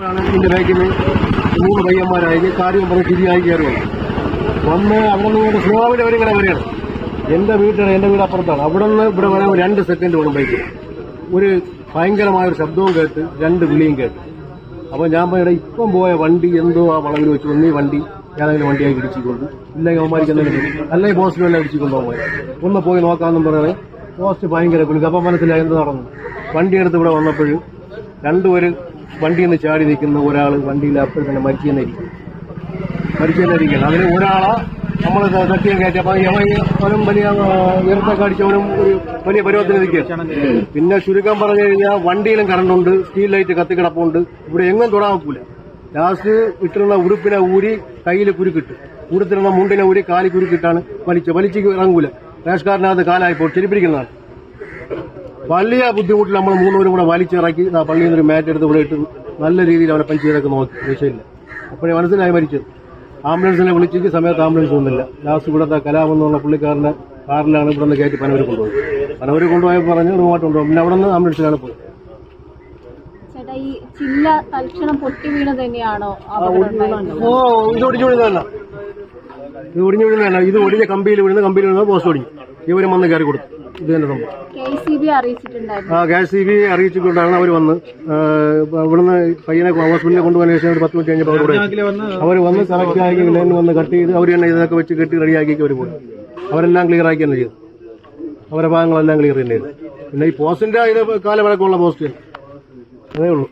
ഇതിന്റെ ബാക്കിൽ മൂന്ന് പയ്യന്മാരായി കാര്യം പറഞ്ഞ് ശരിയായി കയറി വന്ന് അവിടെ നിന്ന് സ്ലോവിന്റെ വരിങ്ങനെ വരികയാണ്. എന്റെ വീട് അപ്പുറത്താണ്. അവിടെ നിന്ന് ഇവിടെ വരാൻ 2 സെക്കൻഡ് വേണം ബൈക്ക്. ഒരു ഭയങ്കരമായൊരു ശബ്ദവും കേട്ട് 2 വിളിയും കേട്ട്. അപ്പൊ ഞാൻ പറയട്ടെ, ഇപ്പം പോയ വണ്ടി എന്തോ ആ വളവിൽ വെച്ച് ഒന്നീ വണ്ടി ഏതെങ്കിലും വണ്ടിയായി ഇടിച്ചിക്കൊണ്ട്, ഇല്ലെങ്കിൽ അവന്മാർക്ക് എന്തെങ്കിലും അല്ലെങ്കിൽ പോസ്റ്റിൽ എല്ലാം ഇടിച്ചിക്കൊണ്ടുപോകുമ്പോൾ ഒന്ന് പോയി നോക്കാമെന്നും പറയാതെ പോസ്റ്റ് ഭയങ്കര കുളിക്ക്. അപ്പം മനസ്സിലായി എന്ത് നടന്നു. വണ്ടിയെടുത്ത് ഇവിടെ വന്നപ്പോഴും 2 പേര് വണ്ടിയിൽ നിന്ന് ചാടി നിൽക്കുന്ന ഒരാൾ വണ്ടിയിൽ അപ്പോൾ തന്നെ മരിച്ചെന്നിരിക്കുകയാണ്. അതിന് ഒരാളാ നമ്മൾ തട്ടിയും കയറ്റപ്പോൾ അവനും വലിയ ഉയരത്തൊക്കെ അടിച്ചവനും ഒരു വലിയ പരുവത്തിന് നിൽക്കുക. പിന്നെ ചുരുക്കം പറഞ്ഞു കഴിഞ്ഞാൽ വണ്ടിയിലും കറണ്ടുണ്ട്, സ്ട്രീറ്റ് ലൈറ്റ് കത്തിക്കിടപ്പുണ്ട്, ഇവിടെ എങ്ങും തൊടാൻ വെക്കൂല. ലാസ്റ്റ് ഇട്ടിരുന്ന ഉടുപ്പിനെ ഊരി കയ്യിൽ കുരുക്കിട്ട്, ഉടുത്തിരുന്ന മുണ്ടിനെ ഊരി കാലി കുരുക്കിട്ടാണ് വലിച്ച് ഇറങ്ങൂല. റേഷ് കാറിനകത്ത് കാലായിപ്പോൾ ചെരിപ്പിരിക്കുന്നതാണ്. വലിയ ബുദ്ധിമുട്ടിൽ നമ്മൾ 3 പേരും കൂടെ വലിച്ചിറക്കി പള്ളിയിൽ നിന്നൊരു മാറ്റെടുത്ത് ഇവിടെ ഇട്ട് നല്ല രീതിയിൽ അവനെ പഞ്ച് ചെയ്തൊക്കെ നോക്കി. രക്ഷയില്ല. അപ്പോഴേ മനസ്സിലായി മരിച്ചത്. ആംബുലൻസിനെ വിളിച്ചിട്ട് സമയത്ത് ആംബുലൻസ് ഒന്നുമില്ല. ലാസ്റ്റ് ഇവിടുത്തെ കലാമെന്നുള്ള പുള്ളിക്കാരന്റെ കാറിലാണ് ഇവിടെ നിന്ന് കയറ്റി പനവൂർ കൊണ്ടുപോയി. പനവൂർ കൊണ്ടുപോയപ്പോൾ പറഞ്ഞ് റിമോട്ട് കൊണ്ടുപോകും. പിന്നെ അവിടെ നിന്ന് ആംബുലൻസിലാണ് പോയി. ഇത് ഒടിഞ്ഞു വീഴുന്നതല്ല. ഇത് ഒടിഞ്ഞ കമ്പിയിൽ വീഴുന്ന പോസ്റ്റ് ഒടിഞ്ഞു. ഇവരും വന്ന് കയറി കൊടുത്തു. ഇത് തന്നെ സംഭവം. KCB അറിയിച്ചിട്ടുണ്ടാണ് അവർ വന്ന് ഇവിടുന്ന് പയ്യനെ ഹോസ്പിറ്റലിൽ കൊണ്ടുപോകാൻ ശേഷം 10 മിനിറ്റ് കഴിഞ്ഞപ്പോൾ അവർ വന്ന് കറക്റ്റ് ആക്കി ലൈൻ വന്ന് കട്ട് ചെയ്ത് അവർ തന്നെ ഇതൊക്കെ വെച്ച് കെട്ടി റെഡിയാക്കി അവർ പോയി. അവരെല്ലാം ക്ലിയർ ആക്കി തന്നെ ചെയ്തു. അവരുടെ ഭാഗങ്ങളെല്ലാം ക്ലിയർ തന്നെ ചെയ്തു. പിന്നെ ഈ പോസ്റ്റിന്റെ ഇത് കാലവഴക്കമുള്ള പോസ്റ്റ് അതേ ഉള്ളൂ.